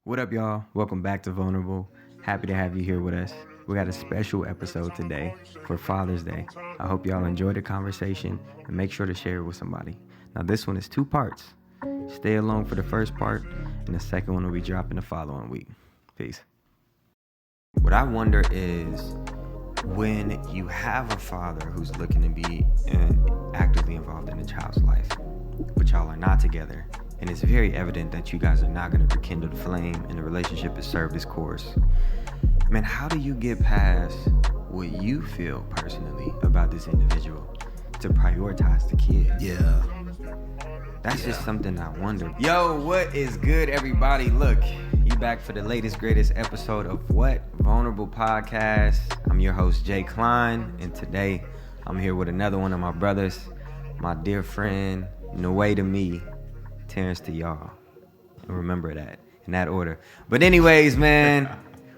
What up, y'all? Welcome back to Vulnerable. Happy to have you here with us. We got a special episode today for Father's Day. I hope y'all enjoy the conversation and make sure to share it with somebody. Now, this one is 2 parts. Stay along for the first part, and the second one will be dropping the following week. Peace. What I wonder is when you have a father who's looking to be actively involved in a child's life, but y'all are not together, and it's very evident that you guys are not going to rekindle the flame and the relationship has served its course. Man, how do you get past what you feel personally about this individual to prioritize the kid? Yeah. That's just something I wonder. Yo, what is good, everybody? Look, you back for the latest, greatest episode of What? Vulnerable Podcast. I'm your host, Jay Klein, and today I'm here with another one of my brothers, my dear friend, Noe to me, Terrence to y'all. And remember that, in that order. But anyways, man,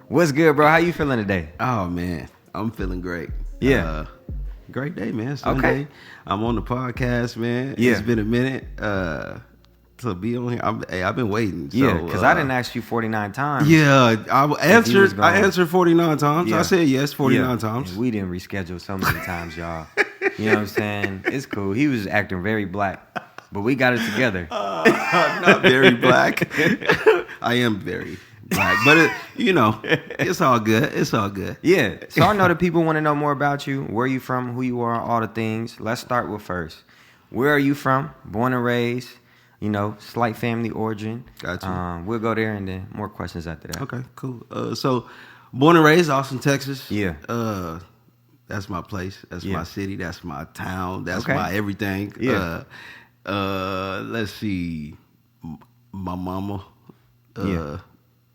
what's good, bro? How you feeling today? Oh, man. I'm feeling great. Yeah. Great day, man. Sunday. Okay. I'm on the podcast, man. Yeah. It's been a minute to be on here. I've been waiting. Yeah, because I didn't ask you 49 times. Yeah, I answered. gone. I answered 49 times. Yeah. I said yes 49 Yeah. times. And we didn't reschedule so many times, y'all. You know what I'm saying? It's cool. He was acting very black, but we got it together. Not very black. I am very black, but it's all good. It's all good. Yeah. So I know that people want to know more about you, where you from, who you are, all the things. Let's start with first. Where are you from? Born and raised. You know, slight family origin. Gotcha. We'll go there and then more questions after that. Okay, cool. So, born and raised Austin, Texas. Yeah. That's my place. That's Yeah. my city. That's my town. That's Okay. my everything. Yeah. Let's see. My mama. Yeah.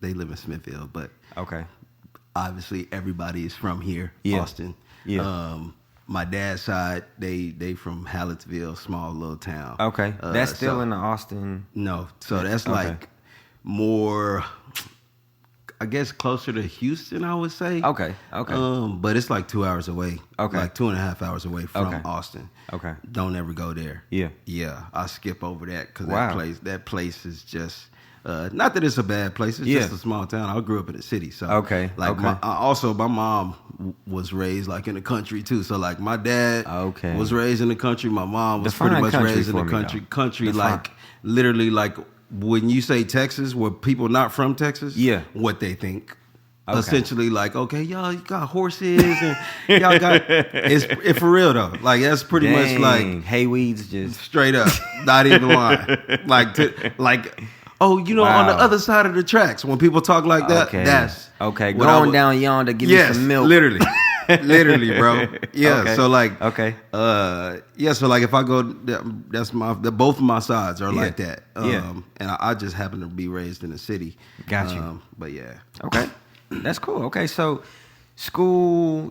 They live in Smithfield, but Okay. obviously everybody is from here, Yeah. Austin. Yeah. My dad's side, they from Hallettsville, small little town. Okay. That's still so- in the Austin. No, so that's Okay. like more, I guess, closer to Houston, I would say. Okay. Okay. But it's like 2 hours away. Okay. Like 2.5 hours away from Okay. Austin. Okay. Don't ever go there. Yeah. Yeah, I skip over that because Wow. that place is just. Not that it's a bad place. It's Yeah. just a small town. I grew up in the city, so Okay, Like okay. my mom was raised like in the country too. So like my dad Okay. was raised in the country. My mom was Define pretty much country raised in for the me, country. though. Country Define. like literally like when you say Texas, where people not from Texas, Yeah. what they think. Okay. Essentially, like, okay, y'all, you got horses, and y'all got it's for real though. Like that's pretty much like Dang, hay weeds just. straight up, not even lying. Oh, on the Wow. other side of the tracks, when people talk like that, Okay. that's Okay. what Go I on would- down yonder. Give me Yes, some milk. literally, literally, bro. Yeah. Okay. So like, Okay. yeah. So like, if I go, that's both of my sides are Yeah. like that. Yeah. And I just happen to be raised in the city. Got you. But yeah. Okay. That's cool. Okay. So school,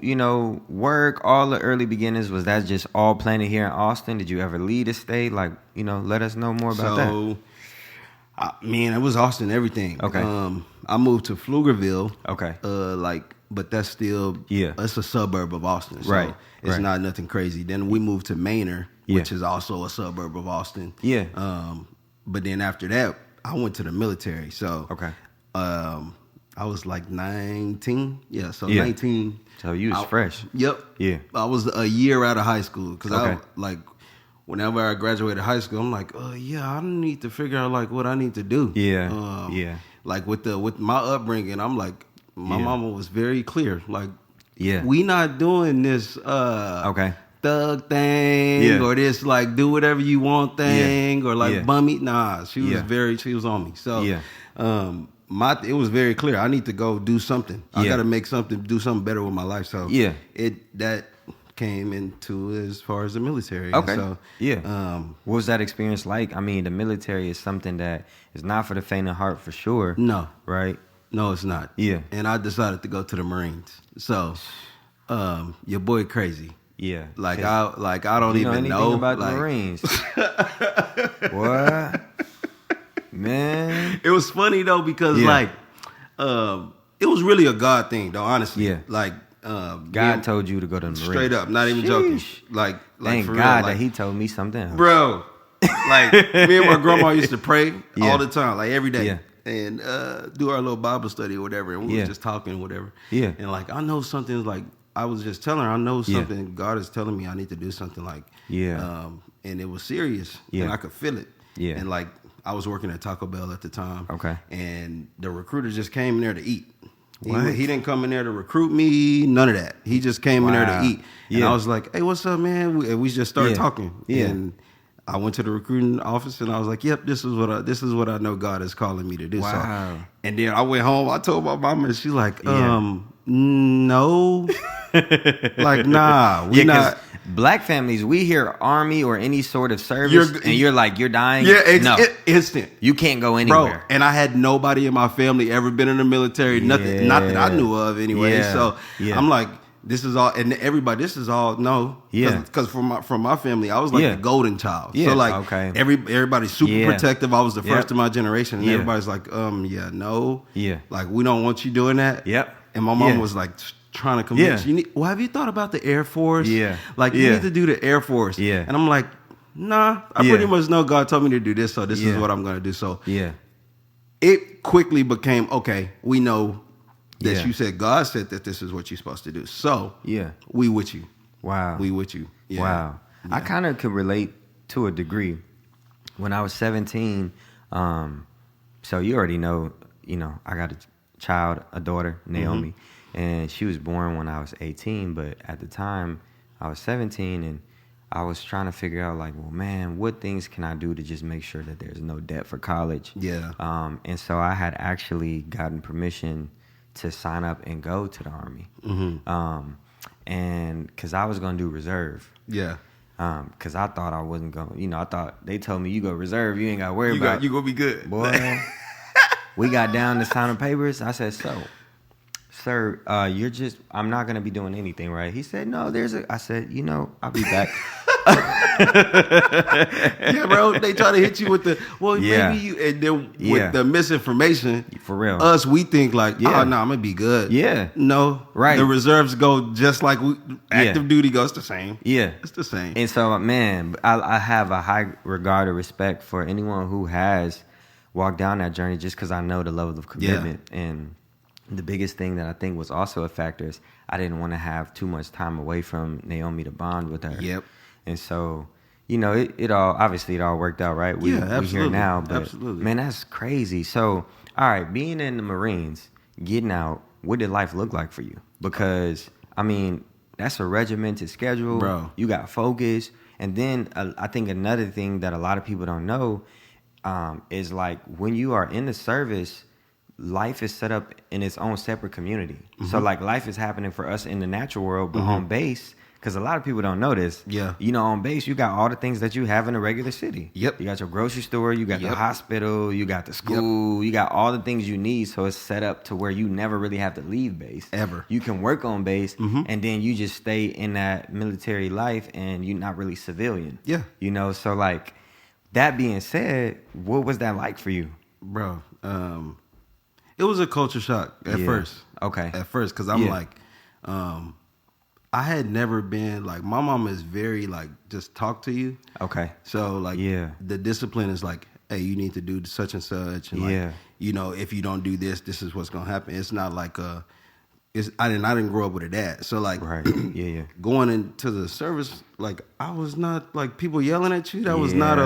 work, all the early beginnings, was that just all planted here in Austin? Did you ever leave the state? Like, let us know more about that. So, man, it was Austin, everything. Okay. I moved to Pflugerville. Okay. But that's still, Yeah. it's a suburb of Austin. So Right, It's right. not nothing crazy. Then we moved to Manor, Yeah. which is also a suburb of Austin. Yeah. But then after that, I went to the military. So, Okay. I was like 19. Yeah. So Yeah. 19. So you was fresh. Yep. Yeah. I was a year out of high school because Okay. whenever I graduated high school, I'm like, I need to figure out like what I need to do. Yeah. Yeah. Like with my upbringing, I'm like, my Yeah. mama was very clear. Like, Yeah. we not doing this Okay. thug thing Yeah. or this like do whatever you want thing or like Yeah. bummy. Nah, she was Yeah. she was on me. So Yeah. it was very clear. I need to go do something. I Yeah. got to do something better with my life. So Yeah. that came into as far as the military. Okay. So Yeah. What was that experience like? I mean, the military is something that is not for the faint of heart for sure. no, Right? no, it's not. Yeah. And I decided to go to the Marines. So your boy crazy. Yeah. Like 'Cause I don't you know even anything know about like, the Marines. What? Man. It was funny though because Yeah. it was really a God thing though. Honestly, Yeah. Like God told you to go to the Marines. straight up, not even joking. Sheesh. Like Thank for God real, that he told me something else. bro. Like me and my grandma used to pray Yeah. all the time, like every day. Yeah. and do our little Bible study or whatever, and we Yeah. were just talking or whatever. Yeah. And like I know something like I was just telling her I know something God is telling me I need to do something like and it was serious and I could feel it. Yeah. And like I was working at Taco Bell at the time. Okay. And the recruiter just came in there to eat. What? He didn't come in there to recruit me, none of that. He just came in there to eat. And Yeah. I was like, hey, what's up, man? We just started talking. Yeah. And I went to the recruiting office and I was like, yep, this is what I know God is calling me to do. Wow. So, and then I went home, I told my mama, and she's like, no. Like, nah, we not. Black families, we hear army or any sort of service, and you're like, you're dying. Yeah, no, instant. you can't go anywhere. Bro, and I had nobody in my family ever been in the military, nothing, not that I knew of anyway. Yeah. So Yeah. I'm like, this is all, and everybody, this is all, no. Yeah. Because from my family, I was like Yeah. the golden child. Yeah. So like, Okay. everybody's super Yeah. protective. I was the first Yep. in my generation, and Yeah. everybody's like, yeah, no. Yeah. Like, we don't want you doing that. Yep. And my mom Yeah. was like, trying to convince Yeah. you. Well, have you thought about the Air Force? Yeah. Like, you Yeah. need to do the Air Force. Yeah. And I'm like, nah, I Yeah. pretty much know God told me to do this, so this is Yeah. what I'm going to do. So Yeah. it quickly became, okay, we know that Yeah. you said, God said that this is what you're supposed to do. So Yeah. we with you. Wow. We with you. Yeah. Wow. I kind of could relate to a degree. When I was 17, so you already know, I got a child, a daughter, Naomi, and she was born when I was 18, but at the time I was 17 and I was trying to figure out like, well, man, what things can I do to just make sure that there's no debt for college? Yeah. And so I had actually gotten permission to sign up and go to the Army. And because I was going to do reserve. Yeah. Because I thought I wasn't going, I thought they told me you go reserve, you ain't got to worry about You going to be good. Boy, we got down to signing papers. I said, so, sir, I'm not going to be doing anything, right? He said, no, I said, I'll be back. Yeah, bro. They try to hit you with Yeah. maybe you, and then with Yeah. the misinformation. For real. Us, we think like, Yeah. oh, no, I'm going to be good. Yeah. No. Right. The reserves go just like active duty goes the same. Yeah. It's the same. And so, man, I have a high regard or respect for anyone who has walked down that journey just because I know the level of commitment. And the biggest thing that I think was also a factor is I didn't want to have too much time away from Naomi to bond with her. Yep. And so, it all worked out, right? We here now, but Absolutely. man, that's crazy. So, all right, being in the Marines, getting out, what did life look like for you? Because, that's a regimented schedule. Bro. You got focus. And then I think another thing that a lot of people don't know is like when you are in the service, life is set up in its own separate community. So like life is happening for us in the natural world, but on base, because a lot of people don't know this. Yeah. On base, you got all the things that you have in a regular city. Yep. You got your grocery store, you got the Yep. hospital, you got the school, you got all the things you need. So it's set up to where you never really have to leave base. Ever. You can work on base and then you just stay in that military life and you're not really civilian. Yeah. So like that being said, what was that like for you? Bro, it was a culture shock at first. Okay. At first, because I'm Yeah. like, I had never been, like, my mom is very, like, just talk to you. Okay. So, like, Yeah. the discipline is like, hey, you need to do such and such. And, Yeah. like, if you don't do this, this is what's going to happen. It's not like, I didn't grow up with a dad. So, like, Right. Yeah. going into the service, like, I was not, like, people yelling at you. That was not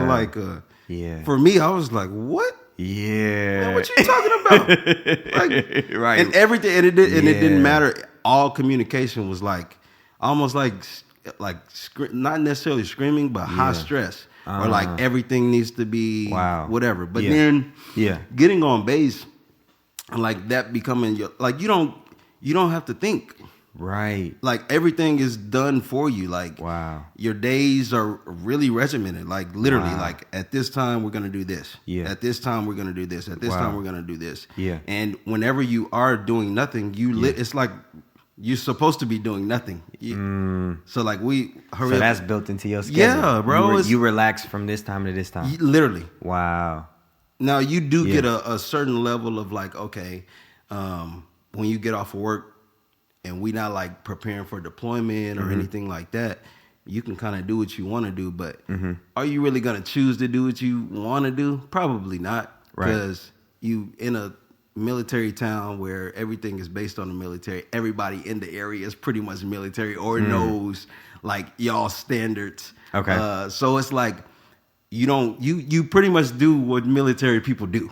Yeah. for me, I was like, what? Yeah. Man, what you talking about? Like, Right. and everything, and it Yeah. didn't matter. All communication was like almost like not necessarily screaming, but high stress, or like everything needs to be whatever. But then getting on base, and like that becoming your, like you don't have to think. Right. Like everything is done for you. Like your days are really regimented. Like literally, like at this time we're gonna do this. Yeah. At this time we're gonna do this. At this time we're gonna do this. Yeah. And whenever you are doing nothing, it's like you're supposed to be doing nothing. So like So that's built into your schedule. Yeah, bro. You relax from this time to this time. Literally. Wow. Now you do get a certain level of like, okay, when you get off of work and we not like preparing for deployment or anything like that, you can kind of do what you want to do. But are you really going to choose to do what you want to do? Probably not. Right. Because you in a military town where everything is based on the military. Everybody in the area is pretty much military or knows like y'all standards. Okay. So it's like you pretty much do what military people do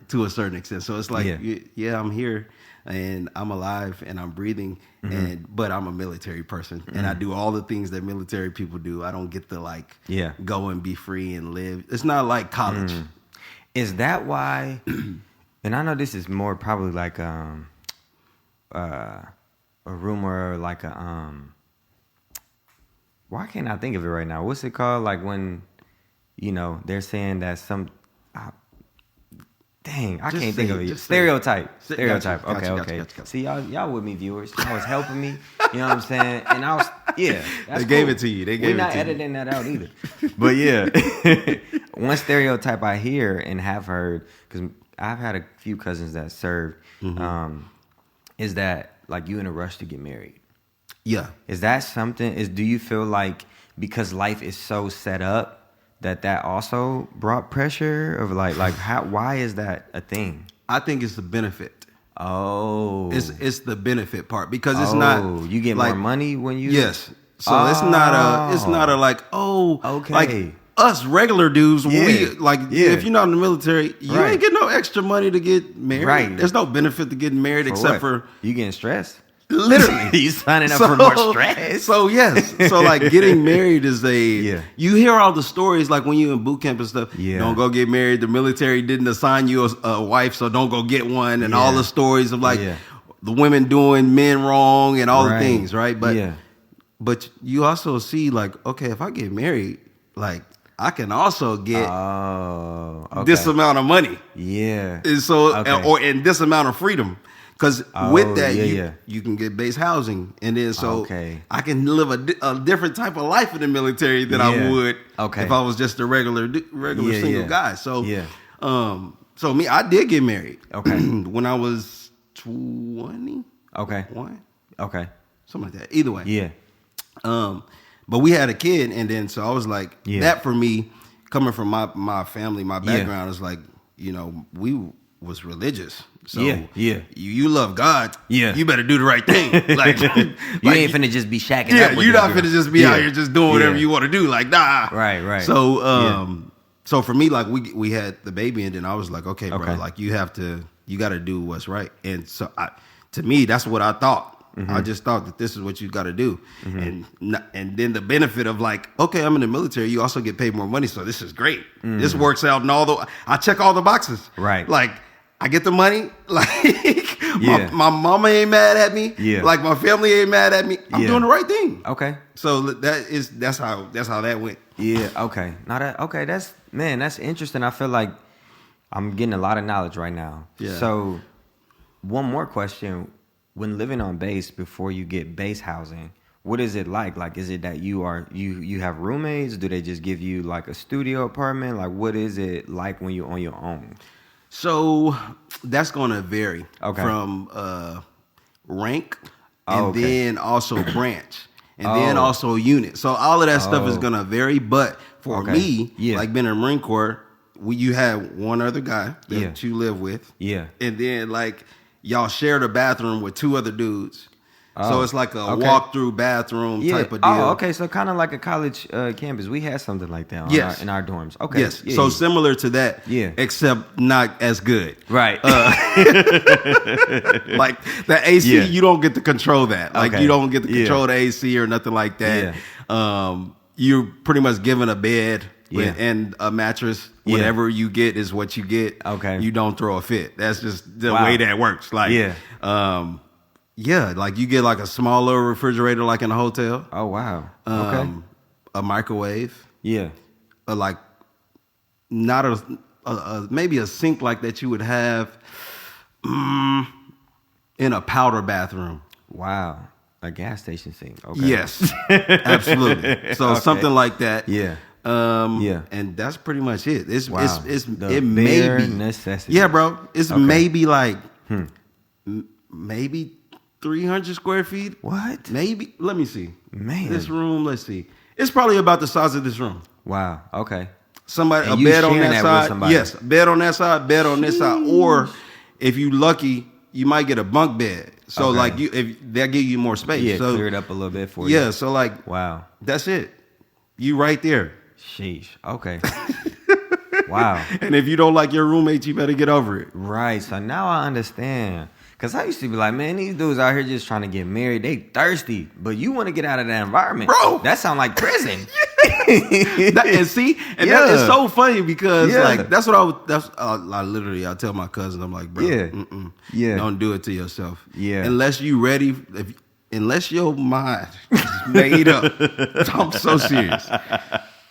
to a certain extent. So it's like, yeah, I'm here and I'm alive and I'm breathing, but I'm a military person and I do all the things that military people do. I don't get to like go and be free and live. It's not like college. Is that why? And I know this is more probably like a rumor, or like a why can't I think of it right now? What's it called? Like when, they're saying that some. Dang, I can't think of it. Stereotype. Stereotype. Okay. See, y'all with me, viewers. Y'all was helping me. You know what I'm saying? And I was, they gave it to you. We're not editing that out either. But yeah, one stereotype I hear and have heard, because I've had a few cousins that served, is that like you in a rush to get married. Yeah. Is that something? Do you feel like because life is so set up that also brought pressure of like how, why is that a thing? I think it's the benefit. Oh, it's the benefit part because it's not you get more money when you so it's not a like like us regular dudes we like if you're not in the military you ain't get no extra money to get married. There's no benefit to getting married except for you getting stressed. Literally, you signing up for more stress. So yes, so like getting married is you hear all the stories like when you in boot camp and stuff. Don't go get married. The military didn't assign you a wife, so don't go get one. And all the stories of like the women doing men wrong and all the things, right? But you also see like, okay, if I get married, like I can also get this amount of money. Yeah, and so and this amount of freedom. Because with that, you can get base housing. And then I can live a different type of life in the military than I would if I was just a regular single guy. So, so me, I did get married when I was 20. Okay. Something like that. Either way. Yeah. But we had a kid. And then so I was like, that for me, coming from my family, my background is like, we was religious. So you love God. You better do the right thing. Like you ain't finna just be shacking up with you're not finna just be out here just doing whatever you want to do. Like nah. Right. So so for me, like we had the baby, and then I was like, okay, bro, like you got to do what's right. And so to me, that's what I thought. I just thought that this is what you got to do, and then the benefit of like, okay, I'm in the military. You also get paid more money, so this is great. This works out, and I check all the boxes. Right. Like I get the money. Like my mama ain't mad at me. Like my family ain't mad at me. I'm doing the right thing. Okay. So that's how that went. Yeah. Okay. That's interesting. I feel like I'm getting a lot of knowledge right now. Yeah. So one more question. When living on base before you get base housing, what is it like? Like, is it that you have roommates? Do they just give you like a studio apartment? Like, what is it like when you're on your own? So that's going to vary from rank and then also branch and then also unit. So all of that stuff is going to vary. But for me, like being in the Marine Corps, you had one other guy that you live with. Yeah. And then like y'all shared a bathroom with two other dudes. So it's like a walk-through bathroom type of deal. Oh, okay. So kind of like a college campus. We had something like that in our dorms. Okay. Yes. So similar to that. Yeah. Except not as good. Right. Like the AC, you don't get to control that. Like you don't get to control the AC or nothing like that. Yeah. You're pretty much given a bed and a mattress. Whatever you get is what you get. Okay. You don't throw a fit. That's just the way that works. Like, like you get like a smaller refrigerator like in a hotel. Oh, wow. A microwave. Yeah. Like not maybe a sink like that you would have in a powder bathroom. Wow. A gas station sink. Okay. Yes. Absolutely. So something like that. Yeah. And that's pretty much it. It may be necessity. Yeah, bro. It's maybe like maybe 300 square feet. What? Maybe. Let me see. Man, this room. Let's see. It's probably about the size of this room. Wow. Okay. somebody a bed on that side. Yes, bed on that side, bed on this side. Or if you lucky, you might get a bunk bed. So like if they'll give you more space. Yeah, so clear it up a little bit for you. Yeah, so like wow. That's it. You right there. Sheesh. Okay. Wow. And if you don't like your roommates, you better get over it. Right. So now I understand. Because I used to be like, man, these dudes out here just trying to get married. They thirsty. But you want to get out of that environment. Bro. That sound like prison. And see? And that is so funny because like that's what I literally I tell my cousins, I'm like, bro, don't do it to yourself. Yeah. Unless you ready, unless your mind is made up. I'm so serious.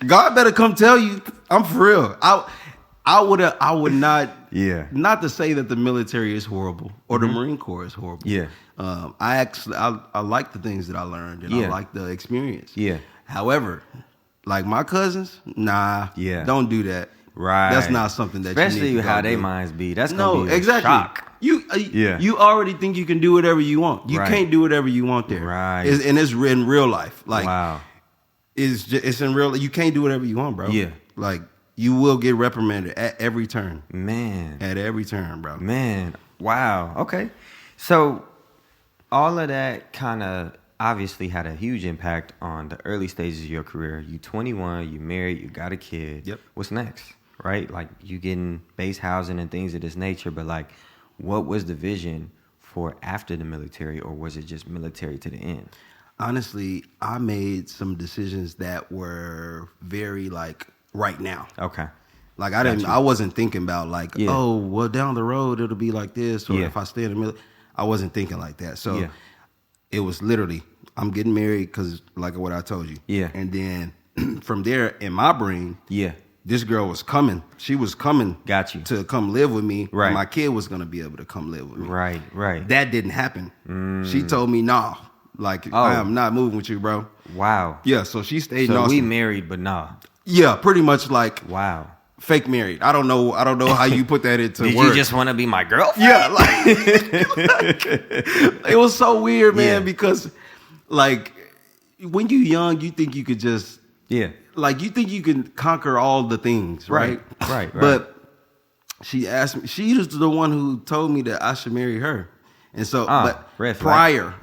God better come tell you. I'm for real. I would not. Yeah. Not to say that the military is horrible or the Marine Corps is horrible. Yeah. I like the things that I learned and I like the experience. Yeah. However, like my cousins, nah. Yeah. Don't do that. Right. That's not something that especially you need to how they minds be. That's gonna be a exactly. shock. You already think you can do whatever you want. You can't do whatever you want there. Right. And it's in real life. Like wow. It's in real. You can't do whatever you want, bro. Yeah. Like you will get reprimanded at every turn. Man. At every turn, bro. Man. Wow. Okay. So all of that kind of obviously had a huge impact on the early stages of your career. You 21, you married, you got a kid. Yep. What's next? Right? Like you getting base housing and things of this nature, but like what was the vision for after the military, or was it just military to the end? Honestly, I made some decisions that were very like right now. Okay. Like I wasn't thinking about like, oh, well down the road it'll be like this, or if I stay in the military. I wasn't thinking like that. So it was literally, I'm getting married because like what I told you. Yeah. And then from there in my brain, this girl was coming. She was coming to come live with me. Right. And my kid was going to be able to come live with me. Right, right. That didn't happen. She told me, nah. Like, I am not moving with you, bro. Wow. Yeah, so she stayed in Austin. So we married, but nah. Yeah, pretty much like wow. Fake married. I don't know how you put that into words. Did you just want to be my girlfriend? Yeah, like it was so weird, man, because like when you're young, you think you could just like you think you can conquer all the things, right? Right. But she asked me, she was the one who told me that I should marry her. And so, but prior,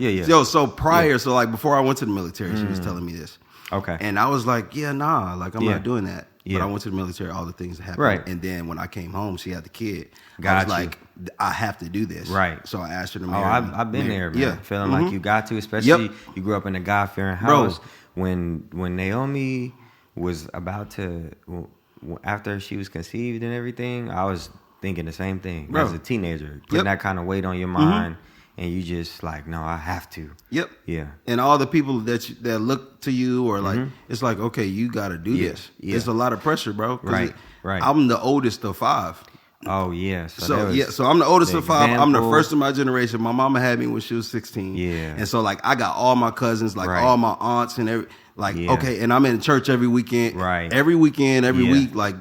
so like before I went to the military, she was telling me this. Okay. And I was like, nah, like I'm not doing that. But I went to the military, all the things that happened. Right. And then when I came home, she had the kid. I was like, I have to do this. Right. So I asked her to marry me. I've been there, man. Yeah. Feeling like you got to, especially you grew up in a God-fearing house. Bro. When Naomi was about to, after she was conceived and everything, I was thinking the same thing. As a teenager, putting that kind of weight on your mind. And you just like, no, I have to. Yep. Yeah. And all the people that look to you or like, it's like, okay, you got to do this. Yeah. It's a lot of pressure, bro. Right. I'm the oldest of 5. Oh yeah. So I'm the oldest of 5. I'm the first of my generation. My mama had me when she was 16. Yeah. And so like I got all my cousins, like all my aunts and okay, and I'm in church every weekend. Right. Every weekend, every week, like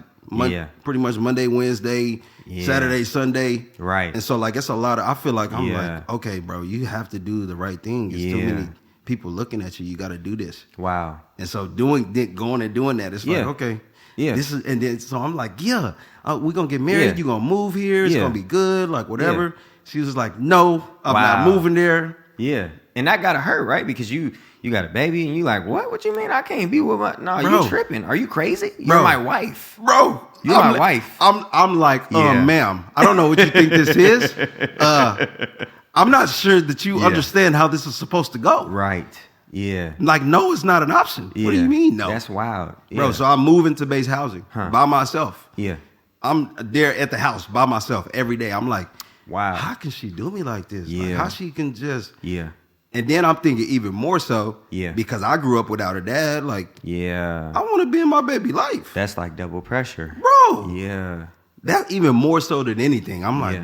pretty much Monday, Wednesday. Yeah. Saturday, Sunday. Right. And so like it's a lot of, I feel like I'm like, okay, bro, you have to do the right thing. There's too many people looking at you. You got to do this. Wow. And so going and doing that, it's like, okay. Yeah. This is, and then so I'm like, we're gonna get married. Yeah. You're gonna move here. It's gonna be good, like whatever. Yeah. She was like, no, I'm not moving there. Yeah. And that gotta hurt, right? Because you got a baby and you like, what you mean I can't be with my you tripping. Are you crazy? You're my wife. Bro. You're my wife. I'm like, ma'am, I don't know what you think this is. I'm not sure that you understand how this is supposed to go. Right. Yeah. Like, no, it's not an option. Yeah. What do you mean, no? That's wild. Yeah. Bro, so I'm moving to base housing by myself. Yeah. I'm there at the house by myself every day. I'm like, wow, how can she do me like this? Yeah. Like, how she can just... Yeah. And then I'm thinking even more so, because I grew up without a dad. Like, I want to be in my baby life. That's like double pressure, bro. Yeah, that even more so than anything. I'm like,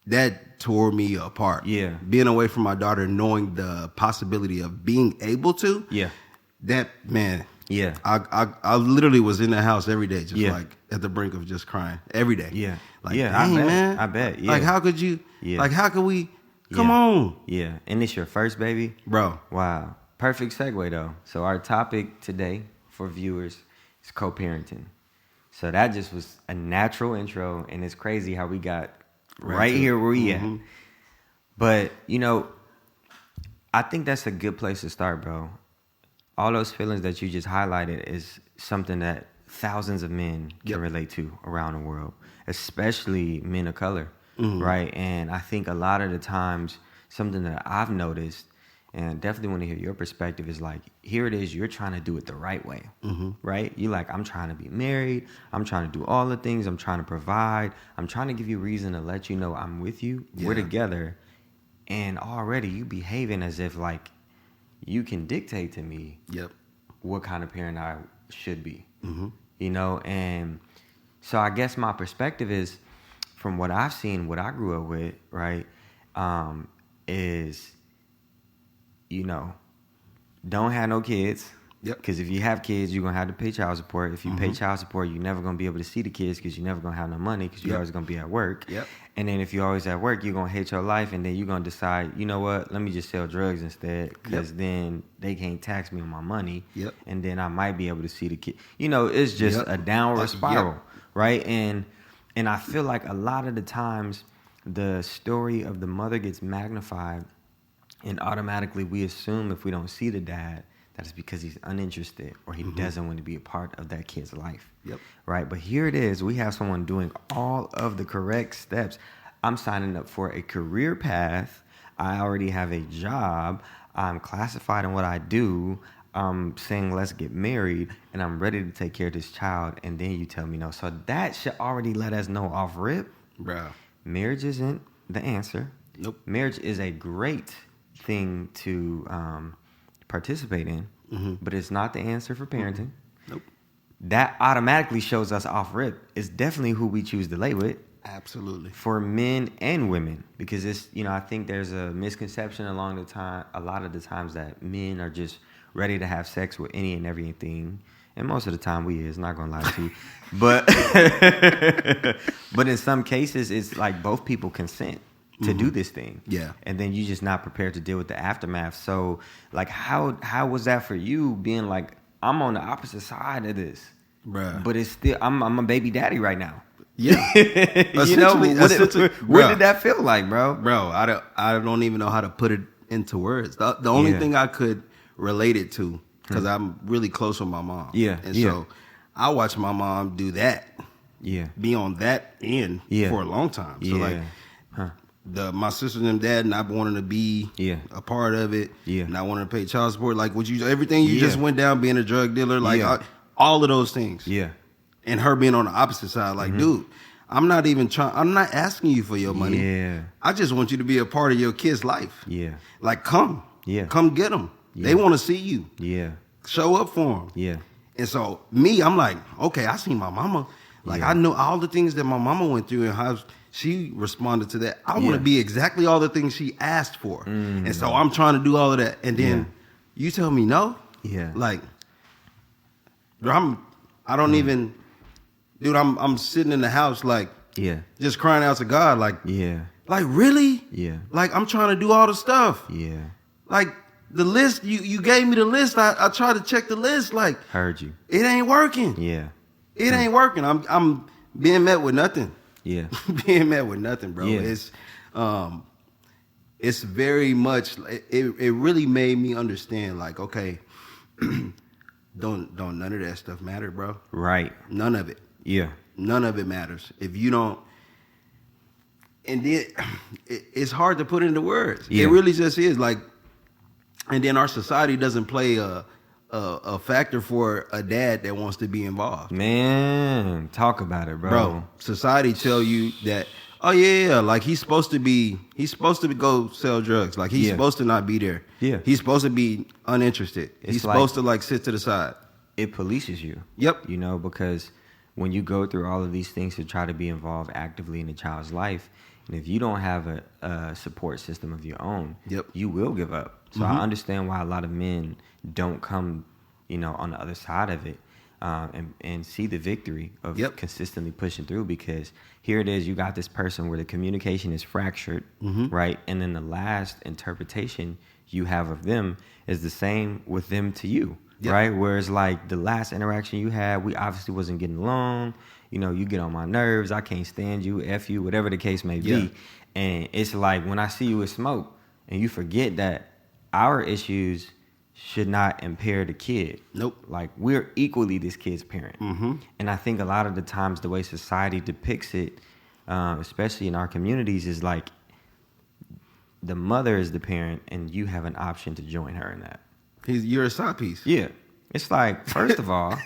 that tore me apart. Yeah, being away from my daughter, knowing the possibility of being able to. Yeah, that man. Yeah, I literally was in the house every day, just like at the brink of just crying every day. Yeah, like, dang, man. I bet. Yeah. Like, how could you? Yeah. Like, how could we? Come on. Yeah. And it's your first baby? Bro. Wow. Perfect segue, though. So our topic today for viewers is co-parenting. So that just was a natural intro, and it's crazy how we got right here where we at. But, you know, I think that's a good place to start, bro. All those feelings that you just highlighted is something that thousands of men can relate to around the world, especially men of color, right? And I think a lot of the times, something that I've noticed, and definitely want to hear your perspective, is like, here it is, you're trying to do it the right way, right? You like, I'm trying to be married, I'm trying to do all the things, I'm trying to provide, I'm trying to give you reason to let you know I'm with you, we're together, and already you behaving as if like you can dictate to me what kind of parent I should be, you know? And so I guess my perspective is, from what I've seen, what I grew up with, right, is, you know, don't have no kids. Because if you have kids, you're going to have to pay child support. If you pay child support, you're never going to be able to see the kids because you're never going to have no money because you're always going to be at work. And then if you're always at work, you're going to hate your life. And then you're going to decide, you know what, let me just sell drugs instead because then they can't tax me on my money. And then I might be able to see the kid. You know, it's just a downward spiral, right? And I feel like a lot of the times the story of the mother gets magnified, and automatically we assume if we don't see the dad, that it's because he's uninterested or he doesn't want to be a part of that kid's life. Right? But here it is. We have someone doing all of the correct steps. I'm signing up for a career path. I already have a job. I'm classified in what I do. I'm saying let's get married, and I'm ready to take care of this child. And then you tell me no. So that should already let us know off rip. Bro. Marriage isn't the answer. Marriage is a great thing to participate in, but it's not the answer for parenting. That automatically shows us off rip. It's definitely who we choose to lay with. Absolutely. For men and women, because it's, you know, I think there's a misconception a lot of the times that men are just ready to have sex with any and everything. And most of the time we is, not gonna lie to you. But in some cases it's like both people consent to do this thing. And then you just not prepared to deal with the aftermath. So like how was that for you, being like, I'm on the opposite side of this, bruh, but it's still I'm a baby daddy right now. You know, what did that feel like, bro? Bro, I don't even know how to put it into words. The only thing I could relate it to, because I'm really close with my mom. And so I watched my mom do that. Be on that end for a long time. So like my sister and them dad not wanting to be a part of it, not wanting to pay child support, like everything you just went down, being a drug dealer, like all of those things. And her being on the opposite side, like, dude, I'm not asking you for your money. I just want you to be a part of your kid's life. Like, come get them. They want to see you. Show up for them. And so me, I'm like, okay, I seen my mama. Like, I know all the things that my mama went through and how she responded to that. I want to be exactly all the things she asked for. And so I'm trying to do all of that. And then you tell me no? Like, I don't even, dude, I'm sitting in the house like, just crying out to God, like, like, really? Like, I'm trying to do all the stuff. Like, the list, you gave me the list. I tried to check the list, like, heard you. It ain't working. It ain't working. I'm being met with nothing. Being met with nothing, bro. It's very much, it really made me understand, like, okay, don't none of that stuff matter, bro. Right. None of it. None of it matters. If you don't, and then it's hard to put into words. It really just is, like, and then our society doesn't play a factor for a dad that wants to be involved. Man, talk about it, bro. Society tell you that, oh yeah, like he's supposed to go sell drugs. Like he's supposed to not be there. He's supposed to be uninterested. He's supposed to like sit to the side. It polices you. You know, because when you go through all of these things to try to be involved actively in a child's life, and if you don't have a support system of your own, you will give up. So I understand why a lot of men don't come, you know, on the other side of it and see the victory of consistently pushing through, because here it is, you got this person where the communication is fractured, right? And then the last interpretation you have of them is the same with them to you, right? Whereas like the last interaction you had, we obviously wasn't getting along. You know, you get on my nerves. I can't stand you, F you, whatever the case may be. And it's like when I see you with Smoke and you forget that our issues should not impair the kid. Nope. Like we're equally this kid's parent. And I think a lot of the times the way society depicts it, especially in our communities, is like the mother is the parent and you have an option to join her in that. You're a side piece. Yeah. It's like, first of all,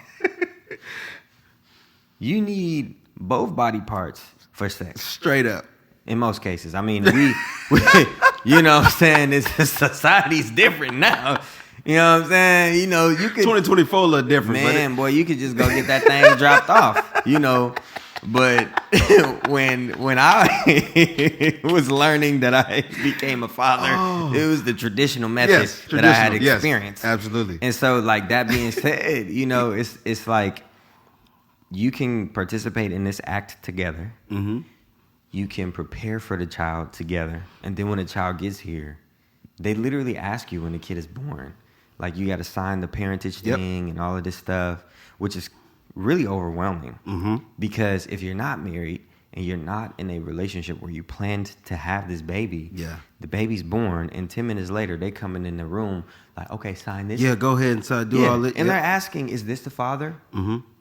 you need both body parts for sex. Straight up. In most cases. I mean, we you know what I'm saying? Society's different now. You know what I'm saying? You know, you could 2024 a little different. Man, boy, you could just go get that thing dropped off, you know. But when I was learning that I became a father, it was the traditional method that I had experienced. Yes, absolutely. And so, like, that being said, you know, it's like you can participate in this act together. You can prepare for the child together. And then when the child gets here, they literally ask you when the kid is born. Like, you got to sign the parentage thing and all of this stuff, which is really overwhelming. Because if you're not married and you're not in a relationship where you planned to have this baby, the baby's born, and 10 minutes later, they coming in the room like, okay, sign this. Yeah, go ahead and do all it. And they're asking, is this the father?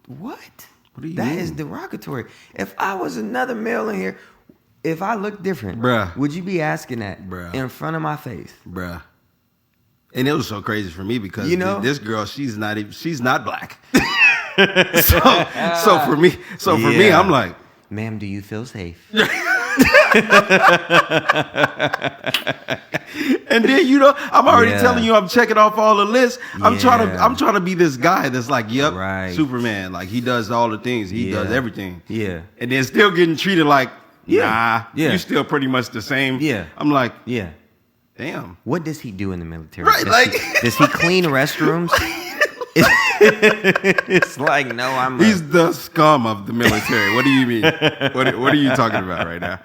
What do you mean? Is derogatory. If I was another male in here, if I look different, would you be asking that in front of my face? And it was so crazy for me because this girl, she's not black. so for me, I'm like, ma'am, do you feel safe? And then I'm already telling you, I'm checking off all the lists. I'm trying to be this guy that's like, Superman. Like he does all the things, he does everything. And then still getting treated like, you're still pretty much the same. I'm like, damn. What does he do in the military? Right, does he clean restrooms? It's like, no, he's the scum of the military. What do you mean? What are you talking about right now?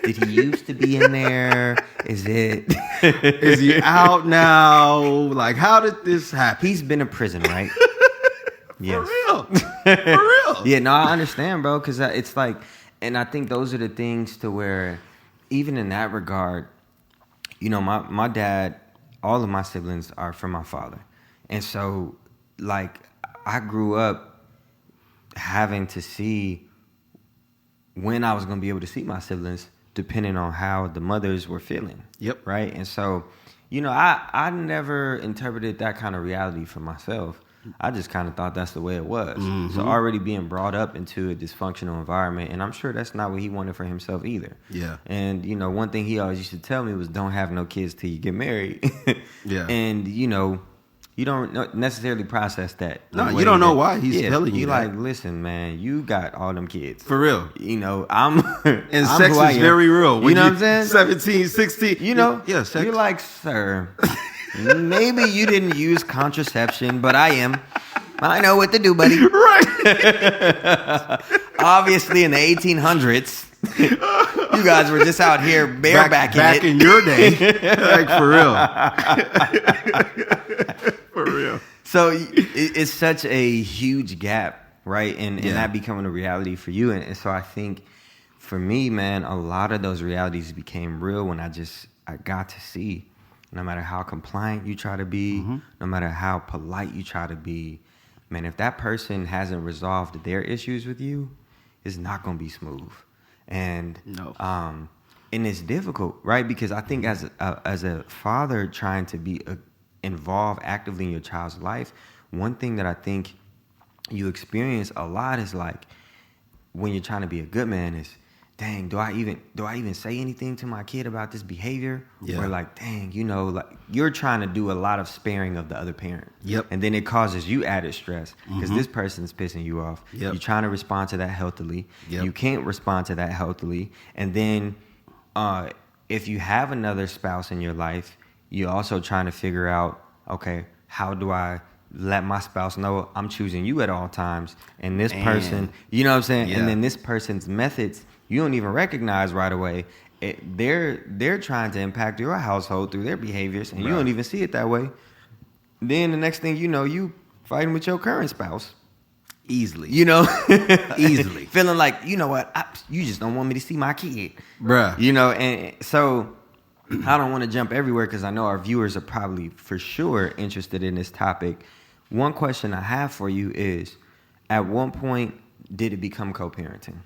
Did he used to be in there? Is he out now? Like, how did this happen? He's been in prison, right? Yes. For real. Yeah, no, I understand, bro, because it's like, and I think those are the things to where, even in that regard, you know, my dad, all of my siblings are from my father. And so, like, I grew up having to see when I was going to be able to see my siblings, depending on how the mothers were feeling. Right? And so, you know, I never interpreted that kind of reality for myself. I just kind of thought that's the way it was. So already being brought up into a dysfunctional environment, and I'm sure that's not what he wanted for himself either. And, you know, one thing he always used to tell me was don't have no kids till you get married. And, you know, you don't necessarily process that. No, you don't know why he's telling you You're that. like, listen, man, you got all them kids. For real. You know, and sex is very real. You know what I'm saying? 17, 16. You know, sex. You're like, sir, maybe you didn't use contraception, but I am. I know what to do, buddy. Right. Obviously, in the 1800s, you guys were just out here barebacking back in your day. Like, for real. For real. So it's such a huge gap, right? And that becoming a reality for you. And so I think for me, man, a lot of those realities became real when I got to see, no matter how compliant you try to be, no matter how polite you try to be, man, if that person hasn't resolved their issues with you, it's not going to be smooth. And and it's difficult, right? Because I think as a father trying to be involved actively in your child's life, one thing that I think you experience a lot is like when you're trying to be a good man is, dang, do I even say anything to my kid about this behavior? Or like, dang, you know, like you're trying to do a lot of sparing of the other parent. And then it causes you added stress because this person's pissing you off. You're trying to respond to that healthily. You can't respond to that healthily. And then if you have another spouse in your life, you're also trying to figure out, okay, how do I let my spouse know I'm choosing you at all times? And this person, you know what I'm saying? And then this person's methods, you don't even recognize right away. They're trying to impact your household through their behaviors, and you don't even see it that way. Then the next thing you know, you fighting with your current spouse. Easily. You know? Easily. Feeling like, you know what, you just don't want me to see my kid. Bruh. You know, and so I don't want to jump everywhere because I know our viewers are probably for sure interested in this topic. One question I have for you is, at one point, did it become co-parenting?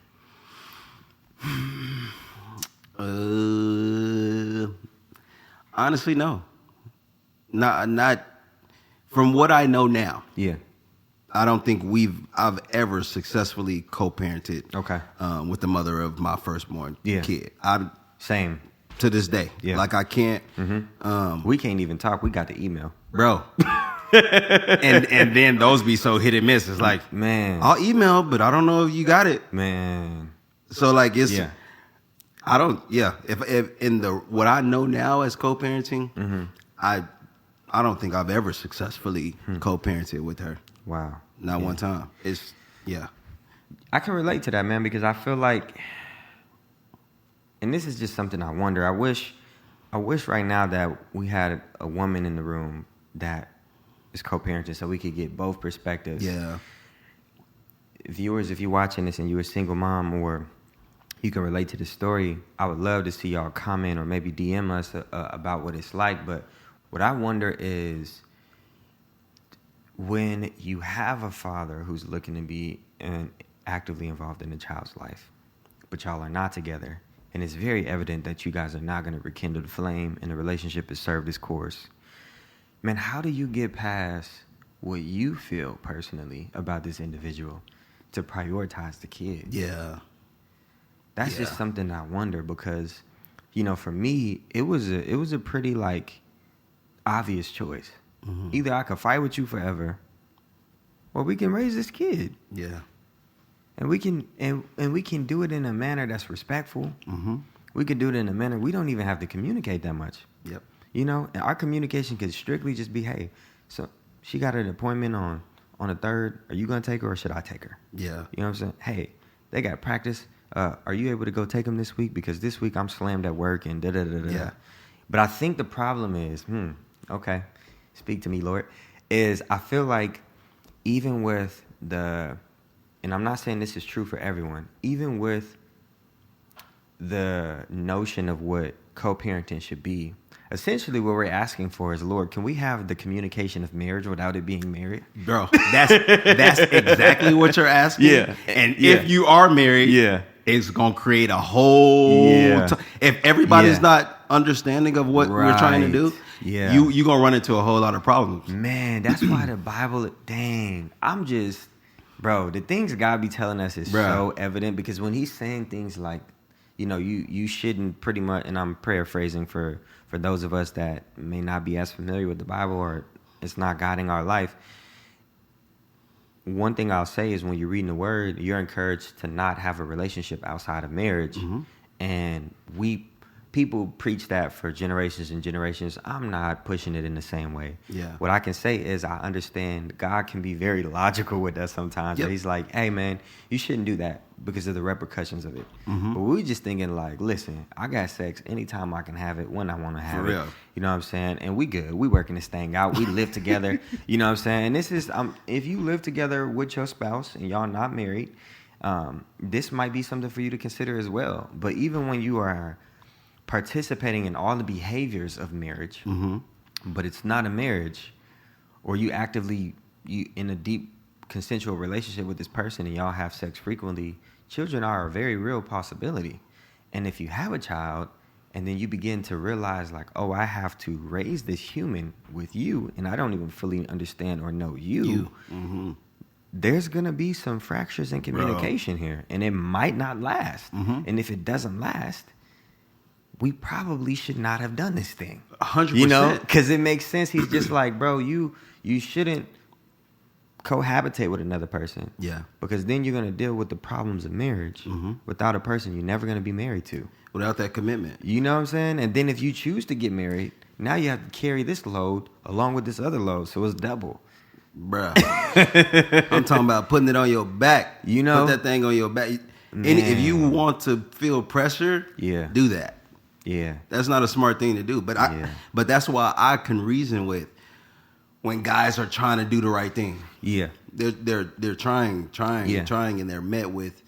Honestly, no. Not from what I know now. Yeah. I don't think I've ever successfully co-parented. Okay. With the mother of my firstborn kid. Same. To this day. Yeah. Like I can't. We can't even talk. We got the email, bro. and then those be so hit and miss. It's like, man, I'll email, but I don't know if you got it, man. So like it's. Yeah. I don't. Yeah. If in the what I know now as co-parenting, I don't think I've ever successfully co-parented with her. Wow. Not one time. It's I can relate to that, man, because I feel like, and this is just something I wonder. I wish right now that we had a woman in the room that is co-parenting, so we could get both perspectives. Yeah. Viewers, if you're watching this and you're a single mom or you can relate to the story, I would love to see y'all comment or maybe DM us about what it's like. But what I wonder is, when you have a father who's looking to be actively involved in the child's life, but y'all are not together, and it's very evident that you guys are not going to rekindle the flame and the relationship has served its course, man, how do you get past what you feel personally about this individual to prioritize the kid? Yeah. That's just something I wonder because, you know, for me, it was a pretty, like, obvious choice. Mm-hmm. Either I could fight with you forever, or we can raise this kid. Yeah. And we can and we can do it in a manner that's respectful. Mm-hmm. We can do it in a manner we don't even have to communicate that much. Yep. You know, and our communication could strictly just be, hey, so she got an appointment on the 3rd. Are you gonna take her or should I take her? Yeah. You know what I'm saying? Hey, they got practice. Are you able to go take them this week? Because this week I'm slammed at work and da da da da. Yeah. But I think the problem is, okay, speak to me, Lord, is I feel like even with and I'm not saying this is true for everyone, even with the notion of what co-parenting should be, essentially what we're asking for is, Lord, can we have the communication of marriage without it being married? Bro, that's exactly what you're asking. Yeah. And if you are married, it's going to create a whole... if everybody's not understanding of what we're trying to do, you're going to run into a whole lot of problems. Man, that's why the Bible... Dang. Bro, the things God be telling us is so evident, because when he's saying things like, you know, you shouldn't pretty much... And I'm paraphrasing for those of us that may not be as familiar with the Bible or it's not guiding our life. One thing I'll say is when you're reading the word, you're encouraged to not have a relationship outside of marriage. Mm-hmm. And people preach that for generations and generations. I'm not pushing it in the same way. Yeah. What I can say is I understand God can be very logical with that sometimes. Yep. He's like, hey, man, you shouldn't do that because of the repercussions of it. Mm-hmm. But we just thinking like, listen, I got sex anytime I can have it, when I want to have it. You know what I'm saying? And we good. We working this thing out. We live together. You know what I'm saying? And this is, if you live together with your spouse and y'all not married, this might be something for you to consider as well. But even when you are participating in all the behaviors of marriage, but it's not a marriage, or you in a deep consensual relationship with this person and y'all have sex frequently, children are a very real possibility. And if you have a child and then you begin to realize like, oh, I have to raise this human with you and I don't even fully understand or know you. Mm-hmm. There's going to be some fractures in communication here, and it might not last. Mm-hmm. And if it doesn't last, we probably should not have done this thing. 100%. You know, because it makes sense. He's just like, bro, you shouldn't cohabitate with another person. Yeah. Because then you're going to deal with the problems of marriage without a person you're never going to be married to. Without that commitment. You know what I'm saying? And then if you choose to get married, now you have to carry this load along with this other load. So it's double. Bruh. I'm talking about putting it on your back. You know? Put that thing on your back. And if you want to feel pressure, do that. Yeah. That's not a smart thing to do. But but that's why I can reason with when guys are trying to do the right thing. Yeah. They're trying, and they're met with,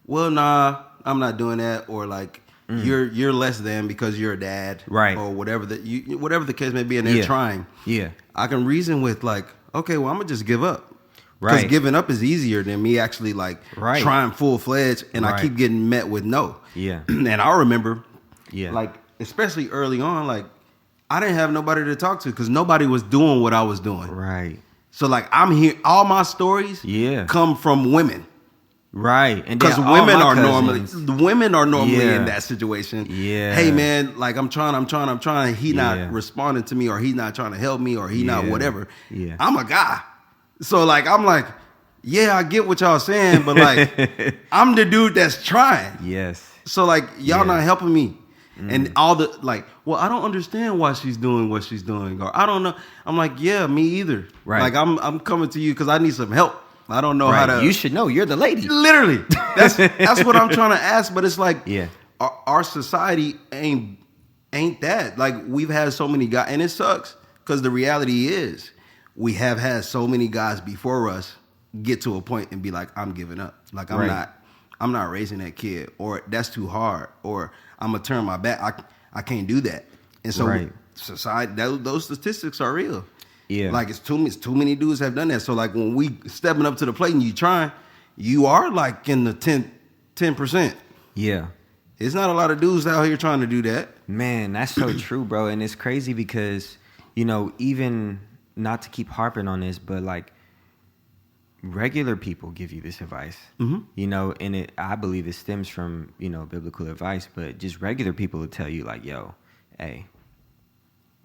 well, nah, I'm not doing that, or like you're less than because you're a dad, right? Or whatever the case may be, and they're trying. Yeah, I can reason with like, okay, well, I'm gonna just give up, right? Because giving up is easier than me actually like trying full fledged, and I keep getting met with no. Yeah, and I remember, like especially early on, like I didn't have nobody to talk to because nobody was doing what I was doing, right? So like I'm here, all my stories, come from women. Right, and because women are normally in that situation. Yeah, hey man, like I'm trying. He not responding to me, or he not trying to help me, or he not whatever. Yeah, I'm a guy, so like I'm like, yeah, I get what y'all saying, but like I'm the dude that's trying. Yes. So like y'all not helping me, and all the like, well, I don't understand why she's doing what she's doing, or I don't know. I'm like, yeah, me either. Right. Like I'm coming to you because I need some help. I don't know how to. You should know. You're the lady. Literally, that's what I'm trying to ask. But it's like, our society ain't that. Like we've had so many guys, and it sucks because the reality is we have had so many guys before us get to a point and be like, I'm giving up. Like I'm not raising that kid, or that's too hard, or I'm gonna turn my back. I can't do that. And so society, those statistics are real. Yeah, like it's too many dudes have done that. So like when we stepping up to the plate and you are like in the 10%. Yeah, it's not a lot of dudes out here trying to do that. Man, that's so true, bro. And it's crazy because even not to keep harping on this, but like regular people give you this advice. And I believe it stems from biblical advice, but just regular people will tell you like, yo, hey,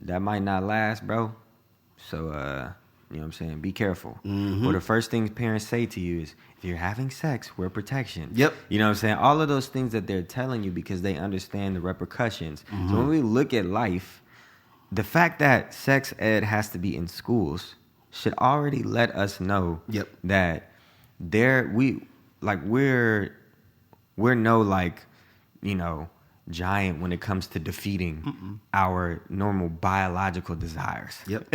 that might not last, bro. So, you know what I'm saying? Be careful. Or the first thing parents say to you is, if you're having sex, wear protection. Yep. You know what I'm saying? All of those things that they're telling you because they understand the repercussions. So when we look at life, the fact that sex ed has to be in schools should already let us know that we're no like, giant when it comes to defeating our normal biological desires. Yep.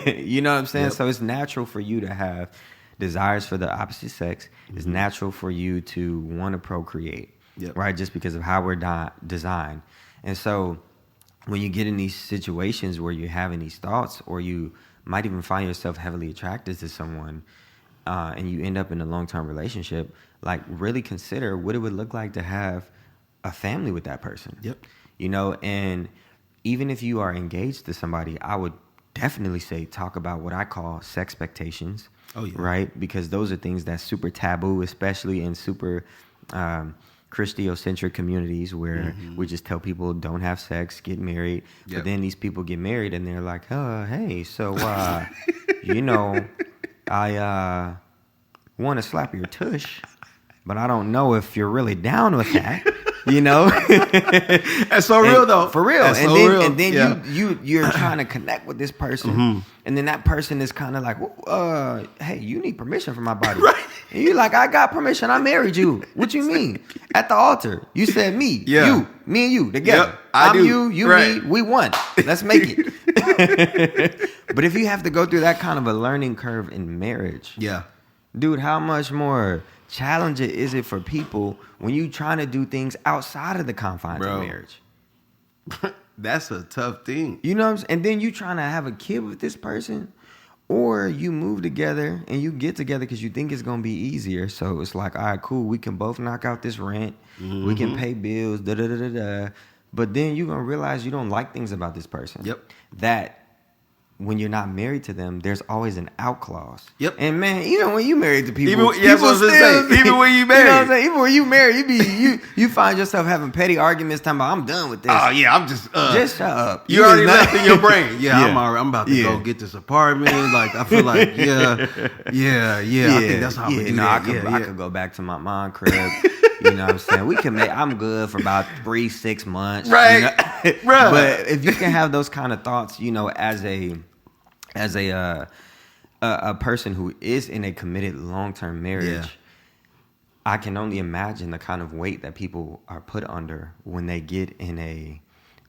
You know what I'm saying? Yep. So it's natural for you to have desires for the opposite sex. It's natural for you to want to procreate, right? Just because of how we're designed. And so when you get in these situations where you're having these thoughts, or you might even find yourself heavily attracted to someone, and you end up in a long-term relationship, like really consider what it would look like to have a family with that person. Yep. And even if you are engaged to somebody, I would definitely say talk about what I call sex expectations. Oh yeah. Right? Because those are things that's super taboo, especially in super Christocentric communities where we just tell people don't have sex, get married. But then these people get married and they're like, hey, so I want to slap your tush, but I don't know if you're really down with that. That's so real though. For real. That's and so then real. And then you're trying to connect with this person, and then that person is kind of like, hey, you need permission from my body. Right. And you're like, I got permission. I married you. What you mean? At the altar, you said me, you, me and you together. Yep, I'm you, me, we won. Let's make it. But if you have to go through that kind of a learning curve in marriage, dude, how much more challenging is it for people when you trying to do things outside of the confines of marriage? That's a tough thing. You know what I'm saying? And then you trying to have a kid with this person, or you move together and you get together because you think it's going to be easier. So it's like, all right, cool. We can both knock out this rent. We can pay bills, da-da-da-da-da. But then you're going to realize you don't like things about this person. Yep. That when you're not married to them, there's always an out clause. Yep. And man, even when you married to people, even when you married, you know what I'm saying? Even when you married, you find yourself having petty arguments, talking about, I'm done with this. Oh yeah, I'm just shut up. You already left in your brain. Yeah, I'm about to go get this apartment. Like I feel like I think that's how we do that. I could go back to my mom crib. You know what I'm saying? I'm good for about 3-6 months. Right. Bro. But if you can have those kind of thoughts, as a person who is in a committed long-term marriage, I can only imagine the kind of weight that people are put under when they get in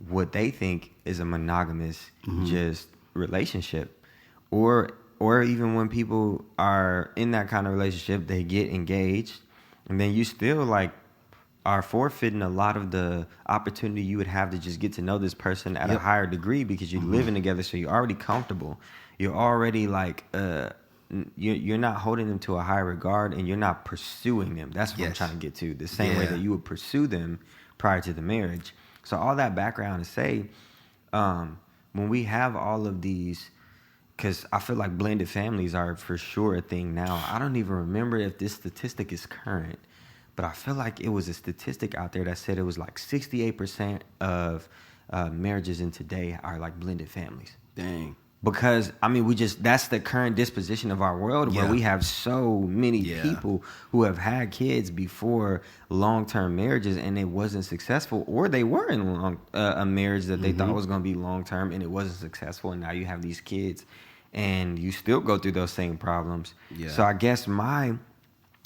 what they think is a monogamous just relationship, or even when people are in that kind of relationship, they get engaged, and then you still like are forfeiting a lot of the opportunity you would have to just get to know this person at a higher degree because you're living together, so you're already comfortable. You're already like you're not holding them to a high regard, and you're not pursuing them. That's what I'm trying to get to. The same way that you would pursue them prior to the marriage. So all that background to say, when we have all of these, because I feel like blended families are for sure a thing now. I don't even remember if this statistic is current, but I feel like it was a statistic out there that said it was like 68% of marriages in today are like blended families. Dang. Because, I mean, that's the current disposition of our world where we have so many people who have had kids before long-term marriages and it wasn't successful, or they were in a marriage that they thought was going to be long-term and it wasn't successful, and now you have these kids and you still go through those same problems. Yeah. So I guess my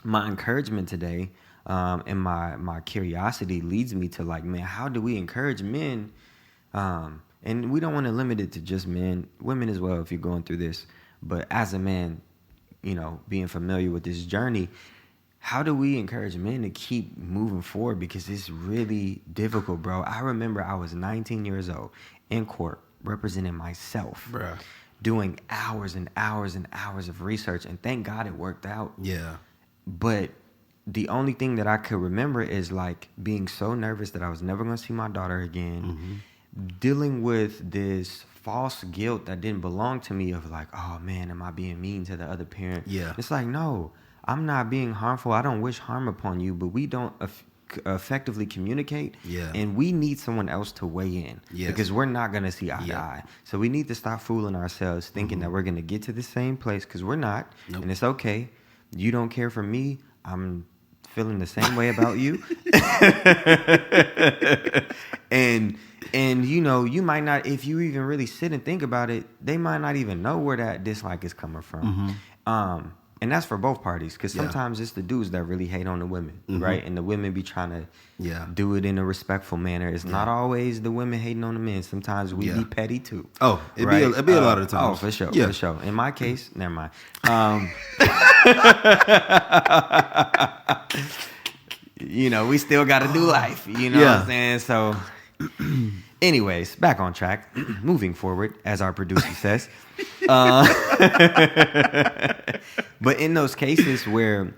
encouragement today and my curiosity leads me to like, man, how do we encourage men? And we don't want to limit it to just men, women as well if you're going through this. But as a man, you know, being familiar with this journey, how do we encourage men to keep moving forward? Because it's really difficult, bro. I remember I was 19 years old in court representing myself, doing hours and hours and hours of research. And thank God it worked out. Yeah. But the only thing that I could remember is like being so nervous that I was never going to see my daughter again. Dealing with this false guilt that didn't belong to me of like, oh man, am I being mean to the other parent? Yeah. It's like, no, I'm not being harmful. I don't wish harm upon you, but we don't effectively communicate. Yeah. And we need someone else to weigh in because we're not going to see eye to eye. So we need to stop fooling ourselves thinking that we're going to get to the same place because we're not. Nope. And it's okay. You don't care for me. I'm feeling the same way about you. And you know, you might not, if you even really sit and think about it, they might not even know where that dislike is coming from. And that's for both parties, because sometimes it's the dudes that really hate on the women, right? And the women be trying to do it in a respectful manner. It's not always the women hating on the men. Sometimes we be petty too. Oh, it'd be a lot of the times. Oh, for sure, for sure. In my case, never mind. You know, we still got to do life. You know what I'm saying? So, anyways, back on track. Moving forward, as our producer says. But in those cases where